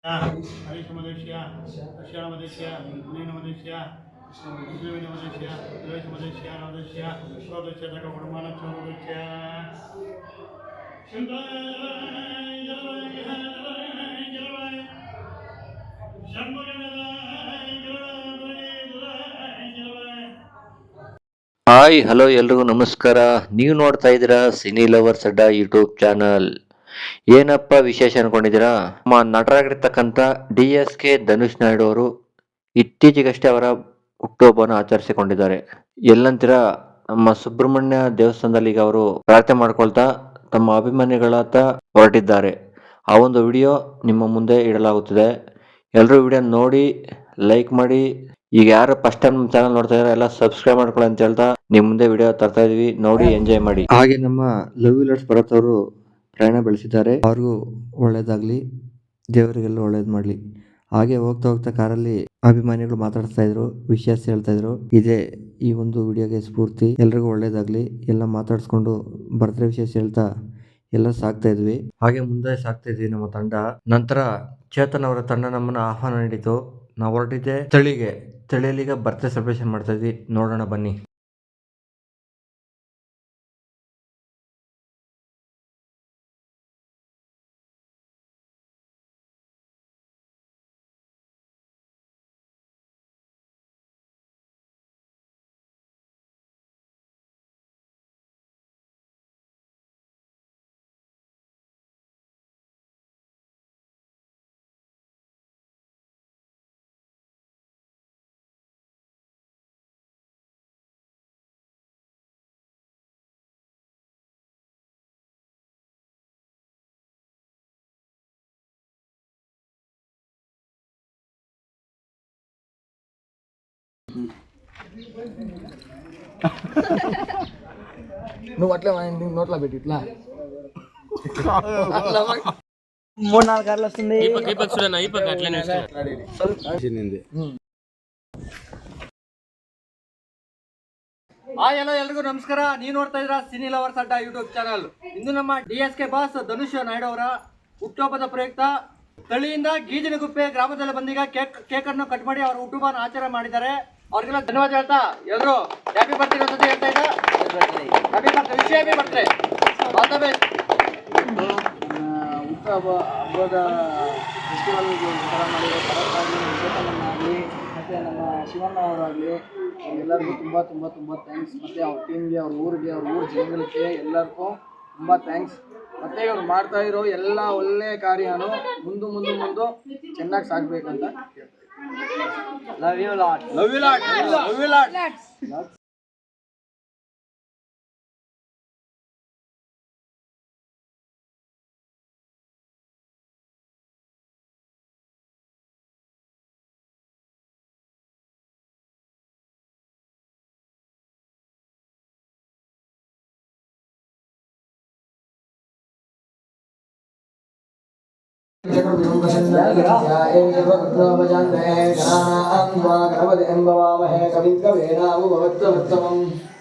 हरीशमदेश्य दक्षिणमदेश्य नीनमदेश्य कृष्णविनमदेश्य प्रदेशमदेश्य नवदेश्य स्वदेश्य तकवर्मानक्षमदेश्य hi hello ಎಲ್ರಿಗೂ ನಮಸ್ಕಾರ. ನೀವು ನೋಡ್ತಾ ಇದ್ದೀರಾ ಸಿನಿ ಲವರ್ಸ್ ಅಡ್ಡ ಯೂಟ್ಯೂಬ್ ಚಾನಲ್. ಏನಪ್ಪ ವಿಶೇಷ ಅನ್ಕೊಂಡಿದ್ದೀರಾ? ನಮ್ಮ ನಟರಾಗಿರ್ತಕ್ಕಂಥ DSK ಧನುಷ್ ನಾಯ್ಡು ಅವರು ಇತ್ತೀಚೆಗಷ್ಟೇ ಅವರ ಹುಟ್ಟುಹಬ್ಬವನ್ನು ಆಚರಿಸಿಕೊಂಡಿದ್ದಾರೆ. ಎಲ್ಲಂತೀರಾ ನಮ್ಮ ಸುಬ್ರಹ್ಮಣ್ಯ ದೇವಸ್ಥಾನದಲ್ಲಿ ಈಗ ಅವರು ಪ್ರಾರ್ಥನೆ ಮಾಡ್ಕೊಳ್ತಾ ತಮ್ಮ ಅಭಿಮಾನಿಗಳತ್ತ ಹೊರಟಿದ್ದಾರೆ. ಆ ಒಂದು ವಿಡಿಯೋ ನಿಮ್ಮ ಮುಂದೆ ಇಡಲಾಗುತ್ತದೆ. ಎಲ್ಲರೂ ವಿಡಿಯೋ ನೋಡಿ ಲೈಕ್ ಮಾಡಿ. ಈಗ ಯಾರು ಫಸ್ಟ್ ಟೈಮ್ ನಮ್ಮ ಚಾನಲ್ ನೋಡ್ತಾ ಇದ್ದಾರೆ ಎಲ್ಲ ಸಬ್ಸ್ಕ್ರೈಬ್ ಮಾಡ್ಕೊಳ್ಳಿ ಅಂತ ಹೇಳ್ತಾ ನಿಮ್ಮ ಮುಂದೆ ವಿಡಿಯೋ ತರ್ತಾ ಇದೀವಿ, ನೋಡಿ ಎಂಜಾಯ್ ಮಾಡಿ. ಹಾಗೆ ನಮ್ಮ ಲವ್ ವಿಲರ್ಸ್ ಭರತ್ ಅವರು ಪ್ರಯಾಣ ಬೆಳೆಸಿದ್ದಾರೆ. ಅವ್ರಿಗೂ ಒಳ್ಳೇದಾಗ್ಲಿ, ದೇವರಿಗೆಲ್ಲ ಒಳ್ಳೇದು ಮಾಡಲಿ. ಹಾಗೆ ಹೋಗ್ತಾ ಹೋಗ್ತಾ ಕಾರಲ್ಲಿ ಅಭಿಮಾನಿಗಳು ಮಾತಾಡ್ತಾ ಇದ್ರು, ವಿಷಯ ಹೇಳ್ತಾ ಇದ್ರು. ಇದೇ ಈ ಒಂದು ವಿಡಿಯೋಗೆ ಸ್ಫೂರ್ತಿ. ಎಲ್ರಿಗೂ ಒಳ್ಳೇದಾಗ್ಲಿ. ಎಲ್ಲ ಮಾತಾಡ್ಸ್ಕೊಂಡು ಬರ್ತ್ಡೇ ವಿಶೇಷ ಹೇಳ್ತಾ ಎಲ್ಲ ಸಾಕ್ತಾ ಇದ್ವಿ. ಹಾಗೆ ಮುಂದೆ ಸಾಕ್ತಾ ಇದ್ವಿ ನಮ್ಮ ತಂಡ. ನಂತರ ಚೇತನ್ ಅವರ ತಂಡ ನಮ್ಮನ್ನ ಆಹ್ವಾನ ನೀಡಿತು. ನಾವು ಹೊರಟಿದ್ದೆ ತಳಿಯಲ್ಲಿ ಈಗ ಬರ್ತ್ಡೇ ಸೆಲೆಬ್ರೇಷನ್ ಮಾಡ್ತಾ ಇದ್ವಿ. ನೋಡೋಣ ಬನ್ನಿ. నువ్వు అట్లే నోట్లో పెట్టి ఇట్లా 3-4 కార్లు వస్తుంది. ಹಲೋ ಎಲ್ರಿಗೂ ನಮಸ್ಕಾರ. ನೀವು ನೋಡ್ತಾ ಇದ್ದೀರಾ ಸಿನಿ ಲವರ್ಸ್ ಅಡ್ಡ ಯೂಟ್ಯೂಬ್ ಚಾನಲ್. ಇಂದು ನಮ್ಮ DSK ಬಾಸ್ ಧನುಷ್ ನಾಯ್ಡು ಅವರ ಹುಟ್ಟುಹಬ್ಬದ ಪ್ರಯುಕ್ತ ತಳಿಯಿಂದ ಗೀಜಿನಗುಪ್ಪೆ ಗ್ರಾಮದಲ್ಲಿ ಬಂದೀಗ ಕೇಕ್ ಅನ್ನು ಕಟ್ ಮಾಡಿ ಅವರ ಹುಟ್ಟುಹಬ್ಬನ ಆಚರಣೆ ಮಾಡಿದ್ದಾರೆ. ಅವ್ರಿಗೆಲ್ಲ ಧನ್ಯವಾದ ಹೇಳ್ತಾ ಎಲ್ಲರೂ ಹ್ಯಾಪಿ ಬರ್ತ್ಡೇ ಅಂತ ಹೇಳ್ತಾ ಇದ್ದ. Happy birthday, wish happy birthday. All the best. ಹಬ್ಬದ ಫೆಸ್ಟಿವಲ್ ಥರ ಮಾಡಿರೋ ಆಗಲಿ ಮತ್ತು ನಮ್ಮ ಶಿವಣ್ಣ ಅವರಾಗಲಿ ಎಲ್ಲರಿಗೂ ತುಂಬ ತುಂಬ ತುಂಬ ಥ್ಯಾಂಕ್ಸ್. ಮತ್ತು ಅವ್ರ ಟೀಮ್ಗೆ, ಅವ್ರ ಊರಿಗೆ, ಅವ್ರ ಊರ ಜನಗಳಿಗೆ ಎಲ್ಲರಿಗೂ ತುಂಬ ಥ್ಯಾಂಕ್ಸ್. ಮತ್ತು ಇವ್ರು ಮಾಡ್ತಾ ಇರೋ ಎಲ್ಲ ಒಳ್ಳೆಯ ಕಾರ್ಯನೂ ಮುಂದೆ ಚೆನ್ನಾಗಿ ಸಾಗಬೇಕಂತ ಕೇಳ್ತಾ ಇದ್ದೀನಿ. Love you lot. Love you lot. Love you lot.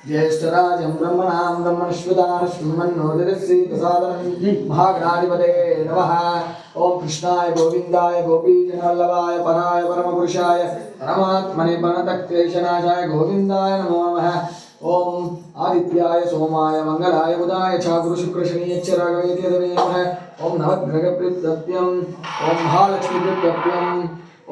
ज्येष्ठराजं ब्रह्मणां ब्रह्मणस्पदानश्रीमन्नोदरश्रीप्रसादनं महागणाधिपते नमः. ओम कृष्णाय गोविंदाय गोपीजनवल्लभाय पराय परमपुरुषाय परमात्मने प्रणतक्लेशनाशाय गोविंदाय नमो नमः. ओम आदित्याय सोमाय मंगलाय बुधाय च गुरुशुक्रशनीयच्च राघवेति नमः. ओम नवग्रहप्रत्यप्यं ओम महालक्ष्मीप्रत्यप्यं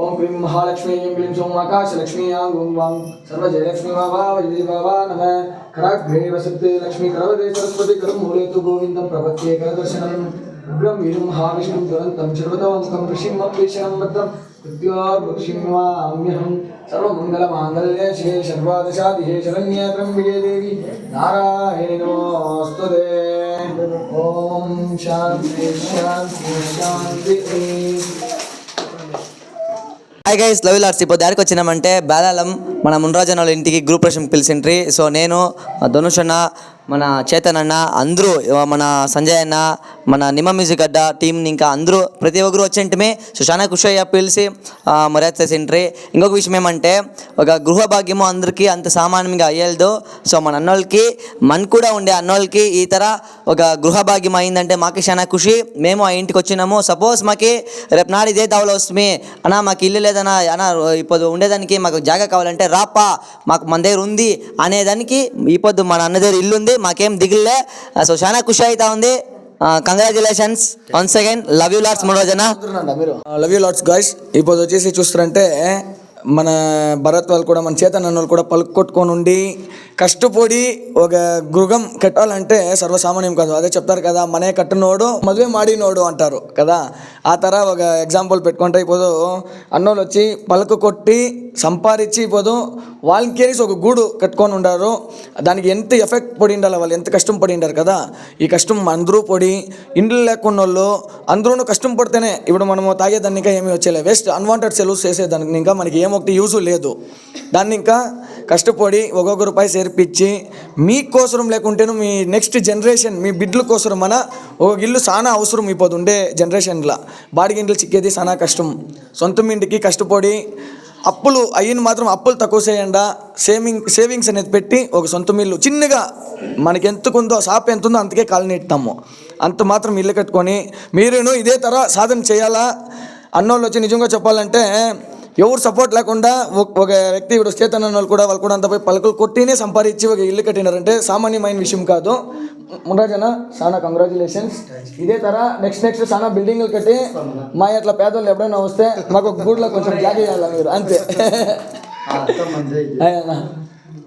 ओम क्रीं महालक्ष्मी ऐं क्लीं सौं आकाशलक्ष्मी आं गुं वां सर्वजयलक्ष्मी वावावजयदेवा नमः. कराग्रे वसते लक्ष्मी करवदे सरस्वती करमूले तु गोविन्दं प्रपद्ये करदर्शनम् उग्रं वीरं महाविष्णुं दुरन्तं सर्वतोमुखं ऋषिं भीषणं भद्रं कृत्योर्भुक्षिण्वाम्यहं सर्वमङ्गलमाङ्गल्ये शिवे सर्वादशादिहे शरण्ये त्र्यम्बिके देवी नारायणि नमोऽस्तुते. ओम शांति शांति शांति. Hi guys, love లార్స్. ఇప్పుడు దారికి వచ్చినామంటే బేలాలం మన మున్రాజన్ వాళ్ళ ఇంటికి గ్రూప్ ప్రశ్న పిలిచిండ్రి. సో నేను, ధనుష్ అన్న, మన చేతన్ అన్న అందరూ మన సంజయ్ అన్న మన నిమ్మ మ్యూజిక్ అడ్డ టీం ఇంకా అందరూ ప్రతి ఒక్కరు వచ్చింటమే సో చాలా ఖుషి అయ్యా పిలిచి మర్యాద చేసింట్రీ. ఇంకొక విషయం ఏమంటే ఒక గృహ భాగ్యము అందరికీ అంత సామాన్యంగా అయ్యేది. సో మన అన్నోళ్ళకి కూడా ఉండే అన్నోళ్ళకి ఈ తర ఒక గృహ భాగ్యం అయిందంటే మాకు చాలా ఖుషి. మేము ఆ ఇంటికి వచ్చినాము. సపోజ్ మాకు రేపు నాడు ఇదే దావలో వస్తుంది అన్న మాకు ఇల్లు లేదన్నా అన్న ఇప్పుడు ఉండేదానికి మాకు జాగా కావాలంటే రాపా మాకు మన దగ్గర ఉంది అనేదానికి ఇప్పుడు మన అన్న దగ్గర ఇల్లు ఉంది, మాకేం దిగులే. సో చాలా ఖుషి అవుతా ఉంది. Congratulations once again. Love you lots మనోజన. మీరు లవ్ యూ లాట్స్ గాయ్స్. ఇప్పుడు వచ్చేసి చూస్తారంటే మన భరత్ వాళ్ళు కూడా మన చేతన్ అన్న వాళ్ళు కూడా పలుకు కొట్టుకొని ఉండి కష్టపడి ఒక గృహం కట్టాలంటే సర్వసామాన్యం కాదు. అదే చెప్తారు కదా, మనే కట్టినోడు మದುವೆ ಮಾಡಿనోడు అంటారు కదా. ఆ తర ఒక ఎగ్జాంపుల్ పెట్టుకుంటే ఇప్పుడు అన్నోళ్ళు వచ్చి పలుకు కొట్టి సంపాదించి ఇప్పుడు వాళ్ళకేసి ఒక గూడు కట్టుకొని ఉండారు. దానికి ఎంత ఎఫెక్ట్ పడి ఉండాలి, వాళ్ళు ఎంత కష్టం పడి ఉండారు కదా. ఈ కష్టం అందరూ పడి ఇండ్లు లేకున్న వాళ్ళు అందరూ కష్టం పడితేనే ఇప్పుడు మనము తాగేదాన్ని ఇంకా ఏమీ వచ్చేలే, వేస్ట్ అన్వాంటెడ్ సెలవుస్ చేసేదానికి ఇంకా మనకి ఏమొకటి యూజ్ లేదు. దాన్ని ఇంకా కష్టపడి ఒక్కొక్క రూపాయి చేర్పించి మీకోసరం లేకుంటేను మీ నెక్స్ట్ జనరేషన్ మీ బిడ్డల కోసం మన ఒక ఇల్లు చాలా అవసరం. ఇప్పుడు ఉండే జనరేషన్లో బాడిగింట్లు చిక్కేది చాలా కష్టం. సొంత ఇంటికి కష్టపడి అప్పులు అయ్యిన మాత్రం అప్పులు తక్కువ చేయండా సేవింగ్స్ అనేది పెట్టి ఒక సొంత ఇల్లు చిన్నగా మనకి ఎంతకుందో షాప్ ఎంత ఉందో అంతకే కాలనీ ఇస్తాము. అంత మాత్రం ఇల్లు కట్టుకొని మీరును ఇదే తర సాధన చేయాలా. అన్నోళ్ళు వచ్చి నిజంగా చెప్పాలంటే ఎవరు సపోర్ట్ లేకుండా ఒక వ్యక్తి ఇప్పుడు చేతన్ అన్న వాళ్ళు కూడా అంత పోయి పలుకులు కొట్టినే సంపాదించి ఒక ఇల్లు కట్టినారంటే సామాన్యమైన విషయం కాదు. మురాజన చాలా కంగ్రాచులేషన్స్. ఇదే తర నెక్స్ట్ చాలా బిల్డింగ్లు కట్టి మా అట్లా పేదోళ్ళు ఎప్పుడైనా వస్తే మాకు ఒక గూడ్లో కొంచెం జాగ్ చేయాలి మీరు అంతే.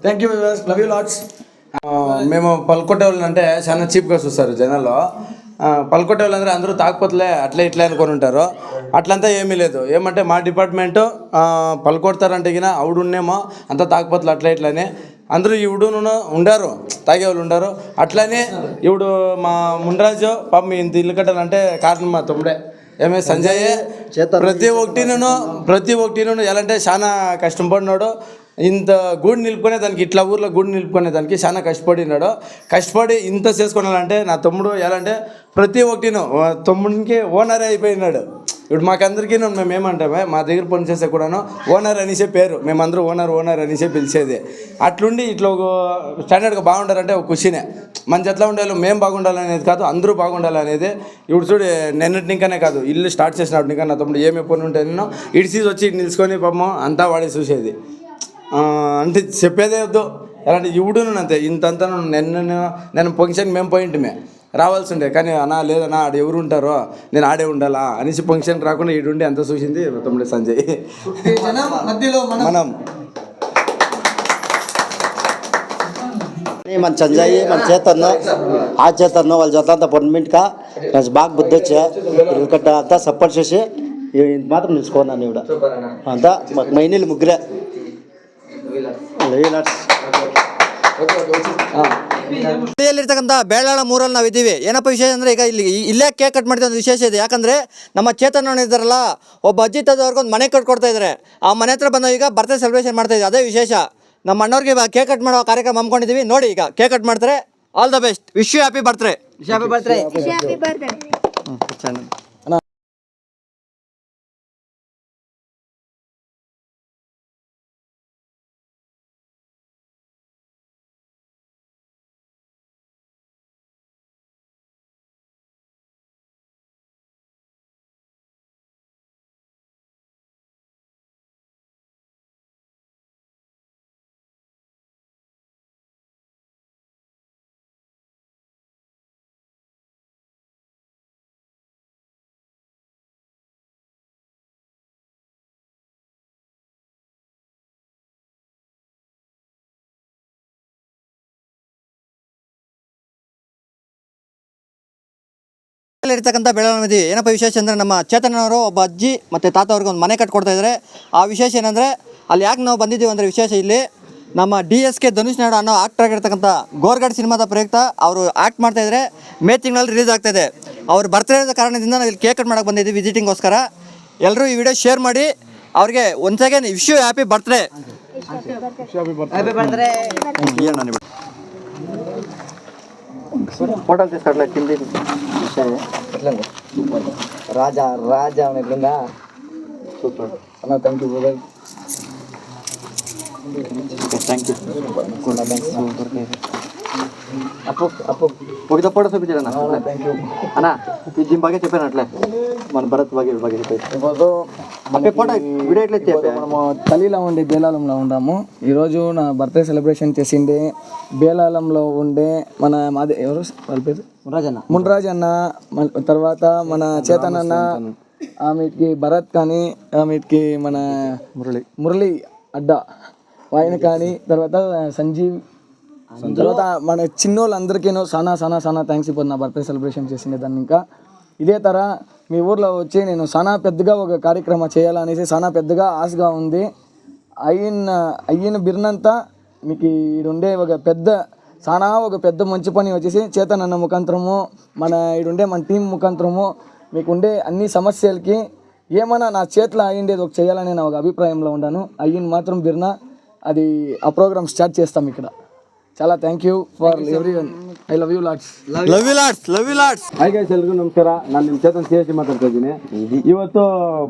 Thank you love you LADS. మేము పలుకొట్టే వాళ్ళు అంటే చాలా చీప్గా చూస్తారు జనాల్లో. పలుకొట్టే వాళ్ళందరూ అందరూ తాకపోతలే అట్లే ఇట్లే అనుకొని ఉంటారు. అట్లంతా ఏమీ లేదు. ఏమంటే మా డిపార్ట్మెంటు పలుకొడతారంటే గిన అవుడున్నేమో అంతా తాకపోతలు అట్లా ఇట్లనే అందరూ ఇవుడును ఉండారు, తాగేవాళ్ళు ఉండారు. అట్లనే ఇప్పుడు మా ముండ్రాజు పాపం ఇంత ఇల్లు కట్టాలంటే కారణం మా తమ్ముడే ఏమే సంజయ్. ప్రతి ఒక్కటిను ఎలా అంటే చాలా కష్టం పడినాడు. ఇంత గూడు నిలుపుకునే దానికి ఇట్లా ఊర్లో గూడు నిలుపుకునే దానికి చాలా కష్టపడినాడు. కష్టపడి ఇంత చేసుకున్నాడంటే నా తమ్ముడు ఎలా అంటే ప్రతి ఒక్కటిను తమ్ముడికి ఓనరే అయిపోయినాడు. ఇప్పుడు మాకందరికీ మేము ఏమంటామే మా దగ్గర పని చేసే కూడాను ఓనర్ అనేసే పేరు, మేమందరూ ఓనర్ అనేసే పిలిచేది. అట్లుండి ఇట్లా ఒక స్టాండర్డ్గా బాగుండాలంటే ఒక ఖుషినే. మన ఎట్లా ఉండాలి మేము బాగుండాలనేది కాదు, అందరూ బాగుండాలనేది. ఇప్పుడు చూడు నిన్నటి ఇంకానే కాదు ఇల్లు స్టార్ట్ చేసినప్పుడు ఇంకా నా తమ్ముడు ఏమి పని ఉంటే నేను ఇడిసీజ్ వచ్చి నిలుచుకొని పాపం అంతా వాడే చూసేది. అంటే చెప్పేదే వద్దు. అలాంటి ఇవుడును అంతే ఇంతంతా నేను ఫంక్షన్ మేము పోయింటిమే రావాల్సి ఉండే, కానీ అన్నా లేదన్నా ఆడ ఎవరు ఉంటారో నేను ఆడే ఉండాలా అనేసి ఫంక్షన్ రాకుండా ఈడుండి అంతా చూసింది తమ్ముడే సంజయ్. మనం మన సంజయ్ మన చేతన్ ఆ చేతన్ వాళ్ళ జೊತೆ అంతా పొన్మింట్క బాగా బుద్ధి వచ్చా ఇల్లుకట్ట అంతా సపోర్ట్ చేసి మాత్రం నిలుచుకున్నాను ఇవిడ అంతా మాకు మైనీళ్ళు ముగ్గురే. ಇರ್ತಕ್ಕಂಥ ಬೇಳಾಳ ಮೂರಲ್ಲಿ ನಾವು ಇದ್ದೀವಿ. ಏನಪ್ಪ ವಿಶೇಷ ಅಂದರೆ ಈಗ ಇಲ್ಲೇ ಕೇಕ್ ಕಟ್ ಮಾಡ್ತೀವಿ ಒಂದು ವಿಶೇಷ ಇದೆ. ಯಾಕಂದರೆ ನಮ್ಮ ಚೇತನ್ ಇದ್ದಾರಲ್ಲ ಒಬ್ಬ ಅಜ್ಜಿ ತಾದವ್ರಿಗೆ ಒಂದು ಮನೆ ಕಟ್ಕೊಡ್ತಾ ಇದ್ದಾರೆ. ಆ ಮನೆ ಹತ್ರ ಬಂದ ಈಗ ಬರ್ತ್ಡೇ ಸೆಲೆಬ್ರೇಷನ್ ಮಾಡ್ತಾ ಇದ್ದೀವಿ. ಅದೇ ವಿಶೇಷ. ನಮ್ಮ ಅಣ್ಣವ್ರಿಗೆ ಕೇಕ್ ಕಟ್ ಮಾಡೋ ಕಾರ್ಯಕ್ರಮ ಹಮ್ಮಿಕೊಂಡಿದ್ದೀವಿ. ನೋಡಿ ಈಗ ಕೇಕ್ ಕಟ್ ಮಾಡ್ತಾರೆ. All the best. Wish you happy birthday. ಇರ್ತಕ್ಕಂಥ ಬೆಳವಣಿಗೆ ಏನಪ್ಪ ವಿಶೇಷ ಅಂದರೆ ನಮ್ಮ ಚೇತನವರು ಒಬ್ಬ ಅಜ್ಜಿ ಮತ್ತು ತಾತ ಅವ್ರಿಗೆ ಒಂದು ಮನೆ ಕಟ್ಕೊಡ್ತಾ ಇದ್ದಾರೆ. ಆ ವಿಶೇಷ ಏನಂದರೆ ಅಲ್ಲಿ ಯಾಕೆ ನಾವು ಬಂದಿದ್ದೀವಿ ಅಂದರೆ ವಿಶೇಷ ಇಲ್ಲಿ ನಮ್ಮ DSK ಧನುಷ್ ನಾಯ್ಡು ಅನ್ನೋ ಆಕ್ಟರ್ ಆಗಿರ್ತಕ್ಕಂಥ ಗೋರ್ಗಡ್ ಸಿನಿಮಾದ ಪ್ರಯುಕ್ತ ಅವರು ಆ್ಯಕ್ಟ್ ಮಾಡ್ತಾಯಿದ್ದಾರೆ. ಮೇ ತಿಂಗಳಲ್ಲಿ ರಿಲೀಸ್ ಆಗ್ತಾಯಿದೆ. ಅವ್ರು ಬರ್ತ್ಡೇ ಇರೋ ಕಾರಣದಿಂದ ನಾವು ಇಲ್ಲಿ ಕೇಕ್ ಕಟ್ ಮಾಡೋಕ್ಕೆ ಬಂದಿದ್ದೀವಿ ವಿಸಿಟಿಂಗೋಸ್ಕರ. ಎಲ್ಲರೂ ಈ ವಿಡಿಯೋ ಶೇರ್ ಮಾಡಿ ಅವ್ರಿಗೆ once again wish you happy birthday. ఫోటోలు తీసుకోవట్లేదు కింది రాజా రాజా ఎట్లుందా సూపర్ అన్న thank you brother thank you Appu Appu ఒక ఫోటో చూపించాడన్నా థ్యాంక్ యూ అన్నా ఈ జిమ్ బాగా చెప్పాను అట్లే మన భరత్ బాగా బాగా చెప్పారు ఈరోజు ఫోటో వీడియో ఎట్లా చెప్పా మనము తల్లిలో ఉండి బేలాలంలో ఉన్నాము. ఈరోజు నా బర్త్డే సెలబ్రేషన్ చేసిండే బేలాలంలో ఉండే మన మాది ఎవరు వాళ్ళ పేరు మున్రాజ్ అన్న తర్వాత మన చేతన్ అన్న ఆమెకి భరత్ కానీ ఆమెకి మన మురళి అడ్డా ఆయన కానీ తర్వాత సంజీవ్ తర్వాత మన చిన్నోళ్ళందరికీ చాలా థ్యాంక్స్ ఇప్పుడు నా బర్త్డే సెలబ్రేషన్ చేసిండే దాన్ని. ఇంకా ఇదే తర మీ ఊర్లో వచ్చి నేను చాలా పెద్దగా ఒక కార్యక్రమం చేయాలనేసి చాలా పెద్దగా ఆశగా ఉంది. అయిన బిర్నంతా మీకు ఈడుండే ఒక పెద్ద మంచి పని వచ్చేసి చేతన్ అన్న ముఖాంతరము మన ఈడుండే మన టీం ముఖాంతరము మీకుండే అన్ని సమస్యలకి ఏమన్నా నా చేతిలో అయ్యిండేది ఒక చేయాలని నా ఒక అభిప్రాయంలో ఉన్నాను. అయ్యింది మాత్రం బిర్నా అది ఆ ప్రోగ్రామ్ స్టార్ట్ చేస్తాం ఇక్కడ. చాలా thank you for everyone. I love you lots. Hi guys, ಎಲ್ರಿಗೂ ನಮಸ್ಕಾರ. ನಾನು ನಿಮ್ಮ ಚೇತನ್ CST ಮಾತಾಡ್ತಾ ಇದ್ದೀನಿ. ಇವತ್ತು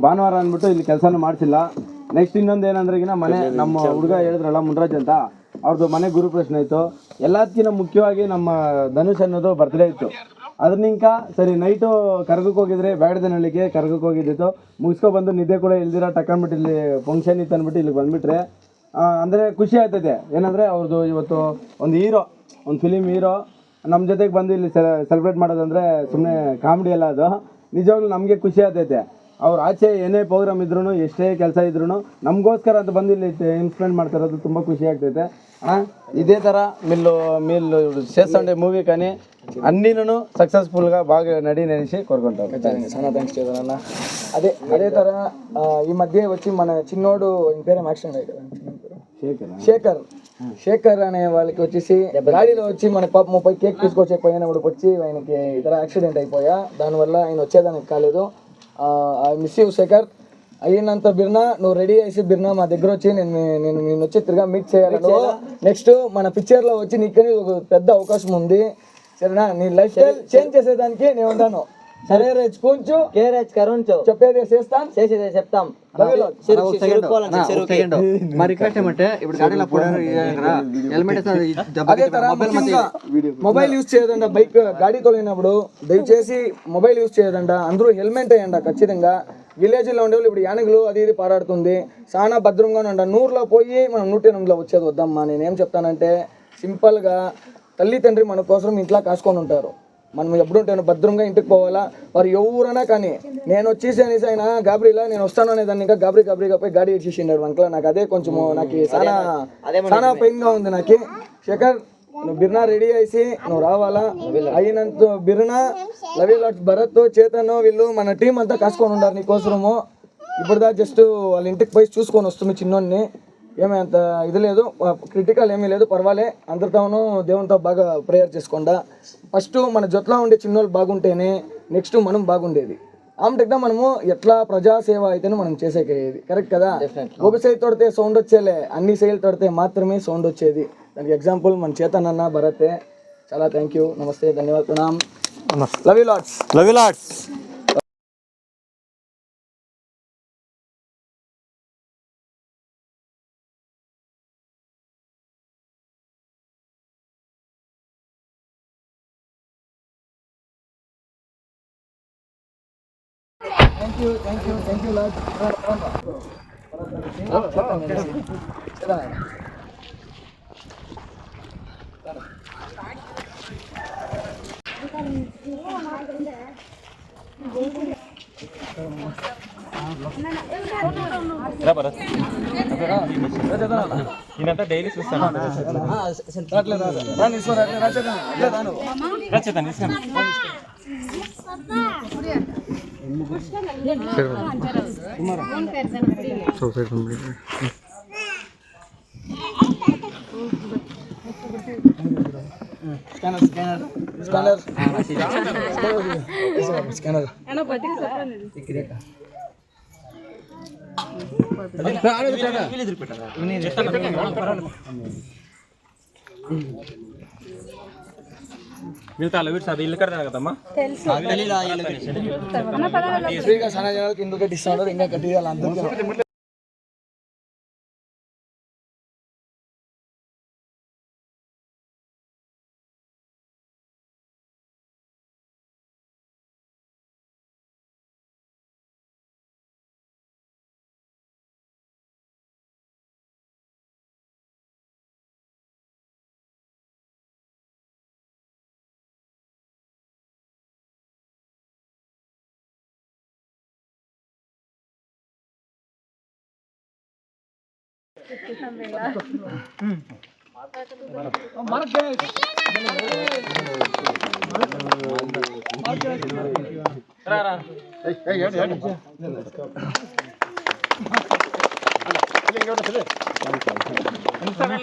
ಭಾನುವಾರ ಅಂದ್ಬಿಟ್ಟು ಇಲ್ಲಿ ಕೆಲಸನೂ ಮಾಡಿಸಿಲ್ಲ. ನೆಕ್ಸ್ಟ್ ಇನ್ನೊಂದು ಏನಂದ್ರೆ ಮನೆ ನಮ್ಮ ಹುಡುಗ ಹೇಳಿದ್ರಲ್ಲ ಮುನ್ರಾಜ್ ಅಂತ, ಅವ್ರದ್ದು ಮನೆ ಗುರುಪ್ರಶ್ನೆ ಇತ್ತು. ಎಲ್ಲದಕ್ಕಿಂತ ಮುಖ್ಯವಾಗಿ ನಮ್ಮ ಧನುಷ್ ಅನ್ನೋದು ಬರ್ತ್ಡೇ ಇತ್ತು. ಅದನ್ನಿಂಕ ಸರಿ ನೈಟು ಕರ್ಗಕ್ಕೆ ಹೋಗಿದ್ರೆ ಬ್ಯಾಡದನಹಳ್ಳಿಗೆ ಕರ್ಗಕ್ಕೆ ಹೋಗಿದ್ದಿತ್ತು. ಮುಗಿಸ್ಕೊಬಂದು ನಿದ್ದೆ ಕೂಡ ಇಲ್ದಿರ ಟಕ್ಕಂಡ್ಬಿಟ್ಟು ಇಲ್ಲಿ ಫಂಕ್ಷನ್ ಇತ್ತು ಅಂದ್ಬಿಟ್ಟು ಇಲ್ಲಿಗೆ ಬಂದುಬಿಟ್ರೆ ಅಂದರೆ ಖುಷಿ ಆಗ್ತೈತೆ. ಏನಂದರೆ ಅವ್ರದ್ದು ಇವತ್ತು ಒಂದು ಫಿಲಿಮ್ ಹೀರೋ ನಮ್ಮ ಜೊತೆಗೆ ಬಂದು ಇಲ್ಲಿ ಸೆಲೆಬ್ರೇಟ್ ಮಾಡೋದಂದರೆ ಸುಮ್ಮನೆ ಕಾಮಿಡಿ ಅಲ್ಲ, ಅದು ನಿಜವಾಗ್ಲೂ ನಮಗೆ ಖುಷಿ ಆಗ್ತೈತೆ. ಅವ್ರು ಆಚೆ ಏನೇ ಪ್ರೋಗ್ರಾಮ್ ಇದ್ರೂ ಎಷ್ಟೇ ಕೆಲಸ ಇದ್ರೂ ನಮಗೋಸ್ಕರ ಅಂತ ಬಂದು ಇಲ್ಲಿ ಇನ್ಸ್ಪೆಂಡ್ ಮಾಡ್ತಾರೋದು ತುಂಬ ಖುಷಿ ಆಗ್ತೈತೆ. ఇదే తర మీరు చేస్తుండే మూవీ కానీ అన్నీను సక్సెస్ఫుల్గా బాగా నడినేసి కోరుకుంటాం. చాలా థ్యాంక్స్ చేద్దాం అన్న. అదే తర ఈ మధ్య వచ్చి మన చిన్నోడు పేరు యాక్సిడెంట్ అయ్యి కదా శేఖర్ అనే వాళ్ళకి వచ్చేసి గాడిలో వచ్చి మన పాప 30 కేక్ తీసుకొచ్చే పోయినప్పుడు వచ్చి ఆయనకి ఇతర యాక్సిడెంట్ అయిపోయా, దానివల్ల ఆయన వచ్చేదానికి కాలేదు. I miss you Shekhar. అయినంత బిర్నా నువ్వు రెడీ చేసి బిర్నా మా దగ్గర వచ్చి నేను వచ్చి తిరిగా మీట్ చేయాలను. నెక్స్ట్ మన పిక్చర్లో వచ్చి నీకని ఒక పెద్ద అవకాశం ఉంది, సరేనా? నీ లైఫ్ స్టైల్ చేంజ్ చేసేదానికి నేను ఉంటాను. సరే రేజ్ కొంచెం చెప్పేది చేస్తాను, చేసేది చెప్తాం. మా రిక్వెస్ట్ ఏమంటే ఇప్పుడు గాడిలో హెల్మెట్ మొబైల్ యూజ్ చేయదంట. బైక్ గాడి తోలినప్పుడు దయచేసి మొబైల్ యూజ్ చేయదంట. అందరూ హెల్మెట్ అయ్యండి ఖచ్చితంగా. విలేజ్లో ఉండేవాళ్ళు ఇప్పుడు యానగులు అది ఇది పారాడుతుంది, చాలా భద్రంగానే ఉండ. 100లో పోయి మనం 108లో వచ్చేది వద్దమ్మా. నేనేం చెప్తానంటే సింపుల్గా తల్లి తండ్రి మన కోసం ఇంట్లో కాసుకొని ఉంటారు. మనం ఎప్పుడు ఉంటాను భద్రంగా ఇంటికి పోవాలా. వారు ఎవరైనా కానీ నేను వచ్చేసి అనేసి ఆయన గాబరీలా నేను వస్తాను అనేదాన్ని ఇంకా గాబరీగా పోయి గాడి ఇచ్చేసిండాడు వంకలో. నాకు అదే కొంచెము నాకు చాలా పెయిన్గా ఉంది నాకు. శేఖర్ నువ్వు బిర్నా రెడీ చేసి నువ్వు రావాలా. అయినంత బిర్నా లవీ లాట్స్ భరత్ చేతన్ వీళ్ళు మన టీం అంతా కాసుకొని ఉన్నారు నీకోసము. ఇప్పుడుదా జస్ట్ వాళ్ళ ఇంటికి పోయి చూసుకొని వస్తుంది చిన్నోడిని. ఏమీ అంత ఇది లేదు, క్రిటికల్ ఏమీ లేదు, పర్వాలే. అందరితోనూ దేవునితో బాగా ప్రేయర్ చేసుకోండా. ఫస్ట్ మన జొట్లో ఉండే చిన్నోళ్ళు బాగుంటేనే నెక్స్ట్ మనం బాగుండేది. ఆమెటెక్దా మనము ఎట్లా ప్రజాసేవ అయితేనే మనం చేసేది కరెక్ట్ కదా. ఒక సైడ్ తొడితే సౌండ్ వచ్చేలే, అన్ని సైడ్లు తొడితే మాత్రమే సౌండ్ వచ్చేది. దానికి ఎగ్జాంపుల్ మన చేతన్ అన్న భరతే. చాలా థ్యాంక్ యూ, నమస్తే, ధన్యవాదాలు, ప్రణామ్, love you lots. Thank you, Lord. Daily చూస్తాను. స్కానర్ మిగతా వీడ్స్ అది ఇల్లు కడతా కదమ్మా ఫ్రీగా చాలా జనాలకు ఇందుకు కట్టిస్తున్నారు, ఇంకా కట్టియాలి అందరికీ.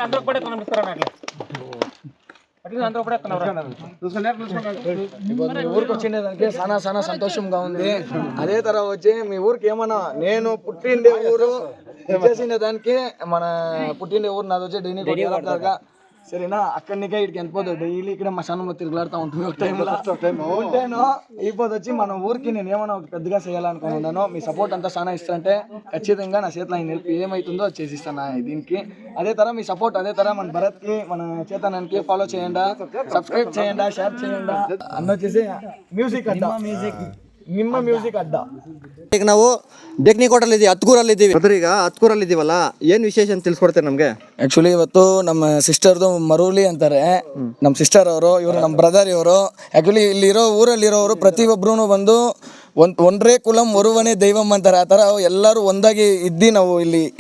అందరూ పడేస్తున్నాం అందరూ పడేస్తున్నారు. మీ ఊరికి వచ్చిండే దానికి చాలా సంతోషంగా ఉంది. అదే తర వచ్చి మీ ఊరికి ఏమన్నా నేను పుట్టిండే ఊరు చేసిండే దానికి మన పుట్టిండే ఊరు నాది వచ్చి డైలీ సరేనా, అక్కడి నీకే ఇక్కడికి వెళ్ళిపోదు. డైలీ ఇక్కడ మశానంలో తిరుగులాడుతూ ఉంటుంది. ఒక టైంలో ఉంటేనో అయిపోదు వచ్చి మన ఊరికి నేను ఏమైనా పెద్దగా చేయాలనుకున్నాను. మీ సపోర్ట్ అంతా చాలా ఇస్తుంటే ఖచ్చితంగా నా చేతిలో ఆయన నిలిపి ఏమవుతుందో చేసిస్తాను దీనికి. అదే తర మీ సపోర్ట్ అదే తర మన భరత్కి మన చేతనానికి ఫాలో చేయండి, సబ్స్క్రైబ్ చేయండి, షేర్ చేయండి. అన్న వచ్చేసి ನಿಮ್ಮ ಮ್ಯೂಸಿಕ್ ಅಡ್ಡ. ಈಗ ನಾವು ಡೆಕ್ನಿಕೋಟಲ್ಲಿ ಹತ್ಕೂರಲ್ಲಿ ಇದ್ದೀವಿ. ಈಗ ಹತ್ಕೂರಲ್ಲಿ ಇದೀವಲ್ಲ, ಏನು ವಿಶೇಷ ಅಂತ ತಿಳಿಸ್ಕೊಡ್ತೇನೆ ನಮಗೆ. ಆ್ಯಕ್ಚುಲಿ ಇವತ್ತು ನಮ್ಮ ಸಿಸ್ಟರ್ದು ಮರೂಲಿ ಅಂತಾರೆ, ನಮ್ಮ ಸಿಸ್ಟರ್ ಅವರು, ಇವರು ನಮ್ಮ ಬ್ರದರ್ ಇವರು. ಆ್ಯಕ್ಚುಲಿ ಇಲ್ಲಿರೋ ಊರಲ್ಲಿರೋರು ಪ್ರತಿಯೊಬ್ಬರೂ ಬಂದು ಒಂದ್ರೇ ಕುಲಂ ಒರುವನೇ ದೈವಂ ಅಂತಾರೆ. ಆ ಥರ ಎಲ್ಲರೂ ಒಂದಾಗಿ ಇದ್ದು ನಾವು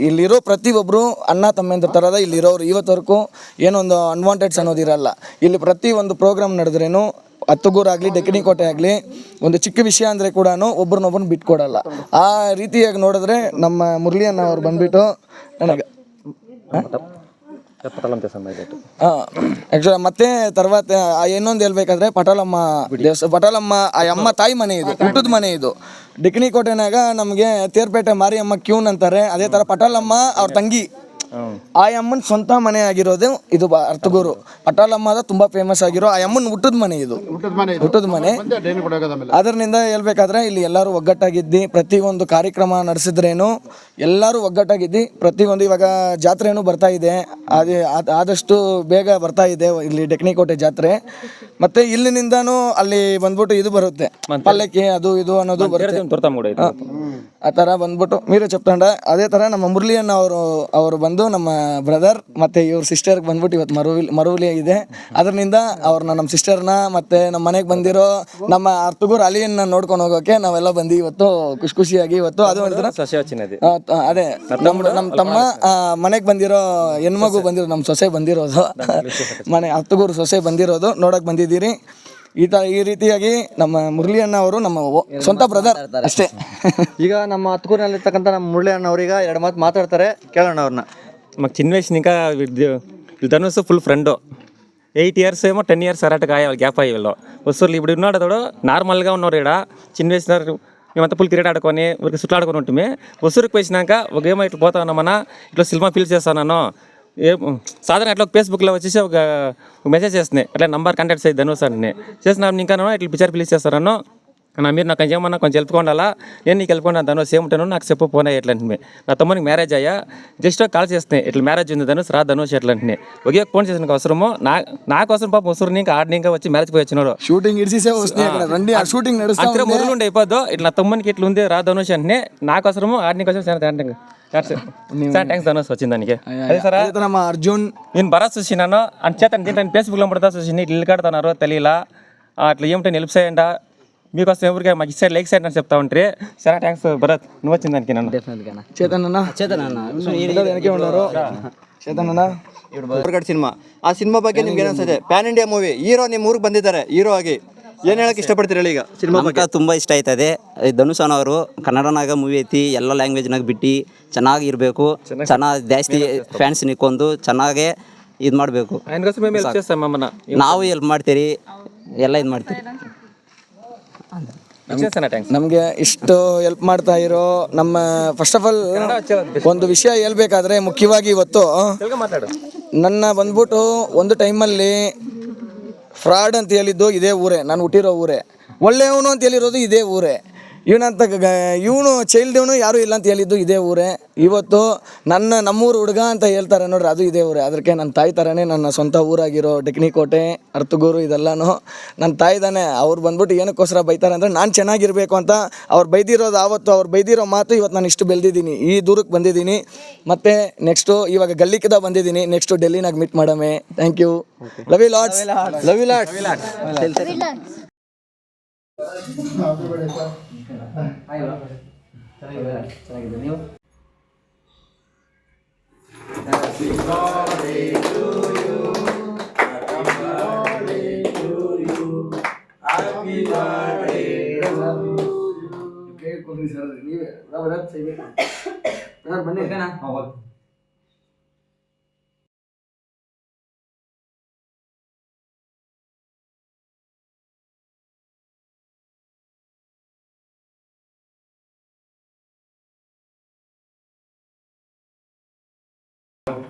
ಇಲ್ಲಿರೋ ಪ್ರತಿಯೊಬ್ಬರು ಅಣ್ಣ ತಮ್ಮಂದ್ರ ಥರದ ಇಲ್ಲಿರೋರು. ಇವತ್ತವರೆಗೂ ಏನೊಂದು ಅನ್ವಾಂಟೆಡ್ಸ್ ಅನ್ನೋದಿರಲ್ಲ. ಇಲ್ಲಿ ಪ್ರತಿ ಒಂದು ಪ್ರೋಗ್ರಾಮ್ ನಡೆದ್ರೇನು ಹತ್ತುಗೂರಾಗಲಿ ಡೆಕ್ನಿಕೋಟೆ ಆಗಲಿ ಒಂದು ಚಿಕ್ಕ ವಿಷಯ ಅಂದರೆ ಕೂಡ ಒಬ್ರನ್ನೊಬ್ಬರನ್ನ ಬಿಟ್ಕೊಡಲ್ಲ. ಆ ರೀತಿಯಾಗಿ ನೋಡಿದ್ರೆ ನಮ್ಮ ಮುರಳಿಯನ್ನ ಅವ್ರು ಬಂದ್ಬಿಟ್ಟು ನನಗೆ ಆ್ಯಕ್ಚುಲಿ ಮತ್ತೆ తర్వాత ಇನ್ನೊಂದು ಹೇಳ್ಬೇಕಾದ್ರೆ ಪಟಾಲಮ್ಮ ಪಟಾಲಮ್ಮ ಆ ಅಮ್ಮ ತಾಯಿ ಮನೆ ಇದು, ಹುಟ್ಟದ ಮನೆ ಇದು. ಡೆಕ್ನಿಕೋಟೆನಾಗ ನಮಗೆ ತೇರ್ಪೇಟೆ ಮಾರಿಯಮ್ಮ ಕ್ಯೂನ್ ಅಂತಾರೆ. ಅದೇ ಥರ ಪಟಾಲಮ್ಮ ಅವ್ರ ತಂಗಿ ಆ ಅಮ್ಮನ ಸ್ವಂತ ಮನೆ ಆಗಿರೋದು ಇದು ಅರ್ಥಗೂರು. ಪಟಾಲಮ್ಮದ ತುಂಬಾ ಫೇಮಸ್ ಆಗಿರೋ ಆ ಅಮ್ಮನ ಹುಟ್ಟದ ಮನೆ ಇದು, ಹುಟ್ಟದ ಮನೆ. ಅದರಿಂದ ಹೇಳ್ಬೇಕಾದ್ರೆ ಇಲ್ಲಿ ಎಲ್ಲರೂ ಒಗ್ಗಟ್ಟಾಗಿದ್ದು ಪ್ರತಿಯೊಂದು ಕಾರ್ಯಕ್ರಮ ನಡೆಸಿದ್ರೇನು ಎಲ್ಲರೂ ಒಗ್ಗಟ್ಟಾಗಿದ್ದು ಪ್ರತಿಯೊಂದು. ಇವಾಗ ಜಾತ್ರೆನೂ ಬರ್ತಾ ಇದೆ, ಅದೇ ಆದಷ್ಟು ಬೇಗ ಬರ್ತಾ ಇದೆ ಇಲ್ಲಿ ಡೆಕ್ನಿಕೋಟೆ ಜಾತ್ರೆ. ಮತ್ತೆ ಇಲ್ಲಿನಿಂದಾನು ಅಲ್ಲಿ ಬಂದ್ಬಿಟ್ಟು ಇದು ಬರುತ್ತೆ, ಪಲ್ಲಕ್ಕಿ ಅದು ಇದು ಅನ್ನೋದು ಬರುತ್ತೆ. ಆ ಥರ ಬಂದ್ಬಿಟ್ಟು ಮೀರೇ చెప్తాండ. ಅದೇ ಥರ ನಮ್ಮ ಮುರಳಿಯನ್ನ ಅವರು ಬಂದು ನಮ್ಮ ಬ್ರದರ್ ಮತ್ತು ಇವ್ರ ಸಿಸ್ಟರ್ಗೆ ಬಂದ್ಬಿಟ್ಟು ಇವತ್ತು ಮರುವಲಿ ಇದೆ. ಅದರಿಂದ ಅವ್ರನ್ನ ನಮ್ಮ ಸಿಸ್ಟರ್ನ ಮತ್ತು ನಮ್ಮ ಮನೆಗೆ ಬಂದಿರೋ ನಮ್ಮ ಅರ್ಥಗೂರು ಅಲಿಯನ್ನ ನೋಡ್ಕೊಂಡು ಹೋಗೋಕೆ ನಾವೆಲ್ಲ ಬಂದು ಇವತ್ತು ಖುಷಿಯಾಗಿ ಇವತ್ತು ಅದು ಅದೇ ನಮ್ಮ ತಮ್ಮ ಮನೆಗೆ ಬಂದಿರೋ ಹೆಣ್ಮಗು ಬಂದಿರೋ ನಮ್ಮ ಸೊಸೆ ಬಂದಿರೋದು, ಮನೆ ಅರ್ಥಗೂರು ಸೊಸೆ ಬಂದಿರೋದು ನೋಡೋಕೆ ಬಂದಿದ್ದೀರಿ. ಈ ರೀತಿಯಾಗಿ ನಮ್ಮ ಮುರಳಿಯಣ್ಣ ಅವರು ನಮ್ಮ ಸ್ವಂತ ಬ್ರದರ್ ಅಷ್ಟೇ. ಈಗ ನಮ್ಮ ಹತ್ಕೂರಿನಲ್ಲಿರ್ತಕ್ಕಂಥ ನಮ್ಮ ಮುರಳಿಯಣ್ಣ ಅವ್ರೀಗ 2 ಮಾತು ಮಾತಾಡ್ತಾರೆ, ಕೇಳೋಣ ಅವ್ರನ್ನ. మాకు చిన్న వయసు ఇంకా ధనుష్ ఫుల్ ఫ్రెండ్ 8 years ఏమో 10 years అరాటగా గ్యాప్ అయ్యి వీళ్ళు వస్తువులు ఇప్పుడు ఉన్నాడు. అతడు నార్మల్గా ఉన్నారు. ఇక్కడ చిన్న వయసు మేమంతా ఫుల్ క్రికెట్ ఆడుకొని ఊరికి సుట్లాడుకొని ఉంటుంది. వసూరికి పోయినాక ఒక గేమ్ ఇట్లా పోతా ఉన్నామన్నా, ఇట్లా సినిమా ఫీల్ చేస్తాను సాధారణ అట్లా ఫేస్బుక్లో వచ్చేసి ఒక మెసేజ్ చేస్తున్నాయి, అట్లా నంబర్ కాంటాక్ట్స్ అయ్యి ధనుష్ అని చేసిన ఇంకా ఇట్లా పిక్చర్ ఫిల్ చేస్తాను మీరు నాకు ఏమన్నా కొంచెం హెల్ప్కొండాలా, నేను నీకు హెల్ప్కొండా ధనుష్ ఏముంటాను నాకు చెప్పు పోనా ఎట్లంటే నా తమ్మునికి మ్యారేజ్ అయ్యా జస్ట్ కాల్ చేస్తున్నాయి, ఇట్లా మ్యారేజ్ ఉంది ధనుష్ రా ధనుష్ ఎట్లంటే ఒకే ఫోన్ చేసిన అవసరము నా కోసం పాప వసూరు ఇంకా ఆడిని ఇంకా వచ్చి మ్యారేజ్ పోయి వచ్చినాడు. షూటింగ్ షూటింగ్ అంతే మొదలు ఉండి అయిపోద్దు. ఇట్లా నా తమ్మునికి ఇట్లా ఉంది రా ధనుష్ అంటే నాకు అవసరము ఆడిని కోసం థ్యాంక్స్ ధనుష్ వచ్చింది దానికి. అదే సార్ అర్జున్ నేను భరత్ చూసినాను అంచేత దీంట్లో ఫేస్బుక్లో పడతా చూసి ఇట్లా ఇల్లు కడుతున్నారు తెలియలా, అట్లా ఏమిటో హెల్ప్ చేయండి మీకోసం ఎవరికి మాకు ఇస్తే లైక్ చేయండి అని చెప్తా ఉంటే చాలా థ్యాంక్స్ భరత్, నువ్వు వచ్చింది దానికి. నన్ను ಊರ್ಗಡ್ ಸಿನಿಮಾ, ಆ ಸಿನಿಮಾ ಬಗ್ಗೆ ನಿಮ್ಗೆ ಏನಿಸ್ತದೆ? ಪ್ಯಾನ್ ಇಂಡಿಯಾ ಮೂವಿ, ಹೀರೋ ನಿಮ್ಮ ಊರಿಗೆ ಬಂದಿದ್ದಾರೆ, ಹೀರೋ ಆಗಿ ಏನು ಹೇಳಕ್ಕೆ ಇಷ್ಟಪಡ್ತೀರಿ ಹೇಳಿ? ಈಗ ಸಿನಿಮಾ ಬಗ್ಗೆ ತುಂಬ ಇಷ್ಟ ಆಯ್ತದೆ. ಧನುಷ್ ಅವರು ಕನ್ನಡನಾಗ ಮೂವಿ ಐತಿ, ಎಲ್ಲ ಲ್ಯಾಂಗ್ವೇಜ್ನಾಗ ಬಿಟ್ಟು ಚೆನ್ನಾಗಿರಬೇಕು, ಚೆನ್ನಾಗಿ ಜಾಸ್ತಿ ಫ್ಯಾನ್ಸ್ ನಿಕ್ಕೊಂಡು ಚೆನ್ನಾಗೇ ಇದು ಮಾಡಬೇಕು. ನಾವು ಹೆಲ್ಪ್ ಮಾಡ್ತೀರಿ, ಎಲ್ಲ ಇದು ಮಾಡ್ತೀರಿ. ನಮಗೆ ಇಷ್ಟು ಹೆಲ್ಪ್ ಮಾಡ್ತಾ ಇರೋ ನಮ್ಮ ಫಸ್ಟ್ ಆಫ್ ಆಲ್ ಒಂದು ವಿಷಯ ಹೇಳ್ಬೇಕಾದ್ರೆ ಮುಖ್ಯವಾಗಿ ಇವತ್ತು ನನ್ನ ಬಂದ್ಬಿಟ್ಟು ಒಂದು ಟೈಮಲ್ಲಿ ಫ್ರಾಡ್ ಅಂತ ಹೇಳಿದ್ದು ಇದೇ ಊರೇ, ನಾನು ಹುಟ್ಟಿರೋ ಊರೇ. ಒಳ್ಳೆಯವನು ಅಂತ ಹೇಳಿರೋದು ಇದೇ ಊರೇ. ಇವನಂತ ಇವನು ಚೈಲ್ಡ್ ಇವನು ಯಾರೂ ಇಲ್ಲ ಅಂತ ಹೇಳಿದ್ದು ಇದೇ ಊರೇ. ಇವತ್ತು ನಮ್ಮೂರು ಹುಡುಗ ಅಂತ ಹೇಳ್ತಾರೆ ನೋಡ್ರಿ, ಅದು ಇದೇ ಊರೇ. ಅದಕ್ಕೆ ನನ್ನ ತಾಯಿ ಥರನೇ ನನ್ನ ಸ್ವಂತ ಊರಾಗಿರೋ ಡೆಕ್ನಿಕೋಟೆ, ಅರ್ತಗೂರು ಇದೆಲ್ಲನೂ ನನ್ನ ತಾಯಿದಾನೆ. ಅವ್ರು ಬಂದ್ಬಿಟ್ಟು ಏನಕ್ಕೋಸ್ಕರ ಬೈತಾರೆ ಅಂದರೆ ನಾನು ಚೆನ್ನಾಗಿರಬೇಕು ಅಂತ. ಅವ್ರು ಬೈದಿರೋದು ಆವತ್ತು, ಅವ್ರು ಬೈದಿರೋ ಮಾತು ಇವತ್ತು ನಾನು ಇಷ್ಟು ಬೆಳೆದಿದ್ದೀನಿ, ಈ ದೂರಕ್ಕೆ ಬಂದಿದ್ದೀನಿ. ಮತ್ತು ನೆಕ್ಸ್ಟು ಇವಾಗ ಗಲ್ಲಿಕಿದ ಬಂದಿದ್ದೀನಿ. ನೆಕ್ಸ್ಟು ಡೆಲ್ಲಿನಾಗ ಮೀಟ್ ಮಾಡಮೆ. Thank you. Love you lots. Love you lots. ಬನ್ನಿ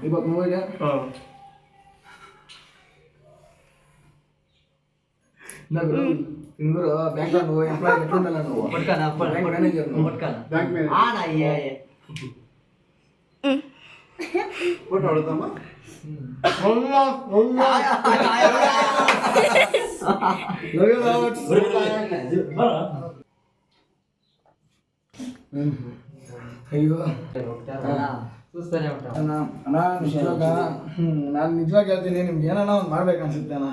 ಇವಾಗ ಮೂವಿಗೆ ఇందులో బ్యాంక్ లో నువ్వు ఎంప్లాయీ ఎట్లుండాలి నువ్వు బ్యాంక్ మేనేజర్ ఫోటో అడుగుతామా అయ్యో ನಾನು ನಿಜವಾಗಿ ಹೇಳ್ತೀನಿ, ನಿಮ್ಗೆ ಏನೋ ಒಂದು ಮಾಡ್ಬೇಕು ಅನ್ಸುತ್ತೆ ಅಣ್ಣ.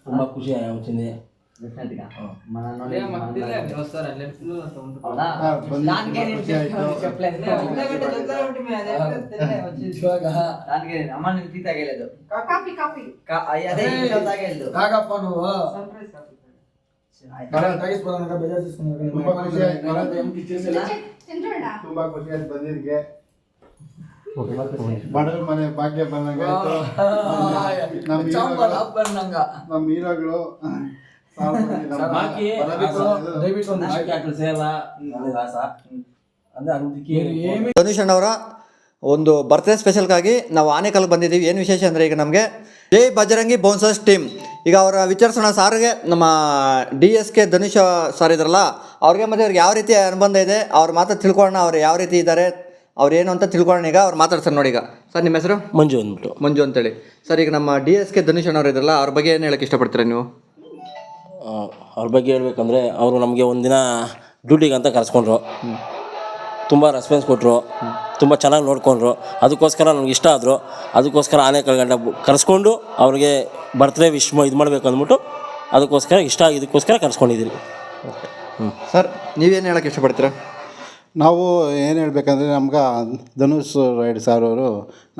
ತುಂಬ ಖುಷಿ వచ్చింది. కాకప్ప నువ్వు ಬೇಜಾರು ತುಂಬಾ ಖುಷಿ ಆಯ್ತು ಬಂದಿದ್ದಕ್ಕೆ. ಬಡವ್ರ ಮನೆ ಭಾಗ್ಯ ಬಂದಂಗ ನಮ್ಮ ಹೀರೋಗಳು ಧನುಷ್ ಅಣ್ಣವರ ಒಂದು ಬರ್ತ್ಡೇ ಸ್ಪೆಷಲ್ಗಾಗಿ ನಾವು ಆನೆಕಲ್ಗೆ ಬಂದಿದ್ದೀವಿ. ಏನು ವಿಶೇಷ ಅಂದರೆ ಈಗ ನಮಗೆ ಜೈ ಬಜರಂಗಿ ಬೌನ್ಸರ್ಸ್ ಟೀಮ್, ಈಗ ಅವರ ವಿಚಾರಿಸೋಣ ಸಾರಿಗೆ. ನಮ್ಮ DSK ಧನುಷ್ ಸರ್ ಇದ್ರಲ್ಲ, ಅವ್ರಿಗೆ ಮತ್ತು ಅವ್ರಿಗೆ ಯಾವ ರೀತಿ ಅನುಬಂಧ ಇದೆ ಅವ್ರ ಮಾತ್ರ ತಿಳ್ಕೊಳ್ಳೋಣ. ಅವ್ರು ಯಾವ ರೀತಿ ಇದ್ದಾರೆ, ಅವ್ರು ಏನು ಅಂತ ತಿಳ್ಕೊಳ್ಳೋಣ. ಈಗ ಅವ್ರು ಮಾತಾಡ್ತಾರೆ ನೋಡಿ. ಈಗ ಸರ್ ನಿಮ್ಮ ಹೆಸರು? ಮಂಜು ಅಂದ್ಬಿಟ್ಟು. ಮಂಜು ಅಂತೇಳಿ. ಸರ್ ಈಗ ನಮ್ಮ DSK ಧನುಷ್ ಅಣ್ಣವ್ರು ಇದ್ರಲ್ಲ, ಅವ್ರ ಬಗ್ಗೆ ಏನು ಹೇಳೋಕ್ಕೆ ಇಷ್ಟಪಡ್ತೀರಾ ನೀವು? ಅವ್ರ ಬಗ್ಗೆ ಹೇಳ್ಬೇಕಂದ್ರೆ ಅವರು ನಮಗೆ ಒಂದಿನ ಡ್ಯೂಟಿಗೆ ಅಂತ ಕರೆಸ್ಕೊಂಡ್ರು, ತುಂಬ ರೆಸ್ಪಾನ್ಸ್ ಕೊಟ್ಟರು, ತುಂಬ ಚೆನ್ನಾಗಿ ನೋಡಿಕೊಂಡ್ರು. ಅದಕ್ಕೋಸ್ಕರ ನನಗೆ ಇಷ್ಟ ಆದರು. ಅದಕ್ಕೋಸ್ಕರ ಆನೆಕಲ್ ಗಂಟ ಕರೆಸ್ಕೊಂಡು ಅವ್ರಿಗೆ ಬರ್ತ್ಡೇ ವಿಶ್ ಇದು ಮಾಡಬೇಕು ಅಂದ್ಬಿಟ್ಟು ಅದಕ್ಕೋಸ್ಕರ ಇಷ್ಟ ಇದಕ್ಕೋಸ್ಕರ ಕರೆಸ್ಕೊಂಡಿದ್ದೀರಿ. ಸರ್ ನೀವೇನು ಹೇಳೋಕ್ಕೆ ಇಷ್ಟಪಡ್ತೀರಾ? ನಾವು ಏನು ಹೇಳ್ಬೇಕಂದ್ರೆ ನಮ್ಗೆ ಧನುಷ್ ರೈಡ್ ಸರ್ ಅವರು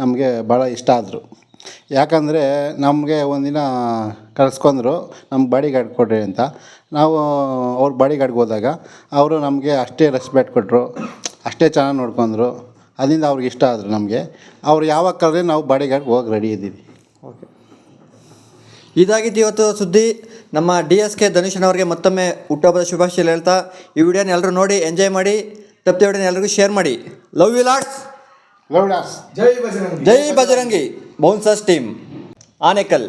ನಮಗೆ ಭಾಳ ಇಷ್ಟ ಆದರು. ಯಾಕಂದರೆ ನಮಗೆ ಒಂದಿನ ಕರೆಸ್ಕೊಂಡ್ರು, ನಮ್ಗೆ ಬಾಡಿ ಗಾರ್ಡ್ ಕೊಡ್ರಿ ಅಂತ. ನಾವು ಅವ್ರ ಬಾಡಿ ಗಾರ್ಡ್ಗೆ ಹೋದಾಗ ಅವರು ನಮಗೆ ಅಷ್ಟೇ ರೆಸ್ಪೆಕ್ಟ್ ಕೊಟ್ಟರು, ಅಷ್ಟೇ ಚೆನ್ನಾಗಿ ನೋಡ್ಕೊಂಡ್ರು. ಅದರಿಂದ ಅವ್ರಿಗೆ ಇಷ್ಟ ಆದರು ನಮಗೆ. ಅವ್ರು ಯಾವಾಗ ಕರೆದ್ರೆ ನಾವು ಬಾಡಿ ಗಾರ್ಡ್ಗೆ ಹೋಗಿ ರೆಡಿ ಇದ್ದೀವಿ. ಓಕೆ, ಇದಾಗಿತ್ತು ಇವತ್ತು ಸುದ್ದಿ. ನಮ್ಮ DSK ಧನುಷನವ್ರಿಗೆ ಮತ್ತೊಮ್ಮೆ ಹುಟ್ಟುಹಬ್ಬದ ಶುಭಾಶಯ ಹೇಳ್ತಾ ಈ ವಿಡಿಯೋನ ಎಲ್ಲರೂ ನೋಡಿ ಎಂಜಾಯ್ ಮಾಡಿ. ತಪ್ಪದೆ ವಿಡಿಯೋನ ಎಲ್ಲರಿಗೂ ಶೇರ್ ಮಾಡಿ. Love you lots. Love lots. ಜೈ ಬಜರಂಗಿ. ಜೈ ಬಜರಂಗಿ ಬೌನ್ಸರ್ಸ್ ಟೀಮ್ ಆನೆಕಲ್.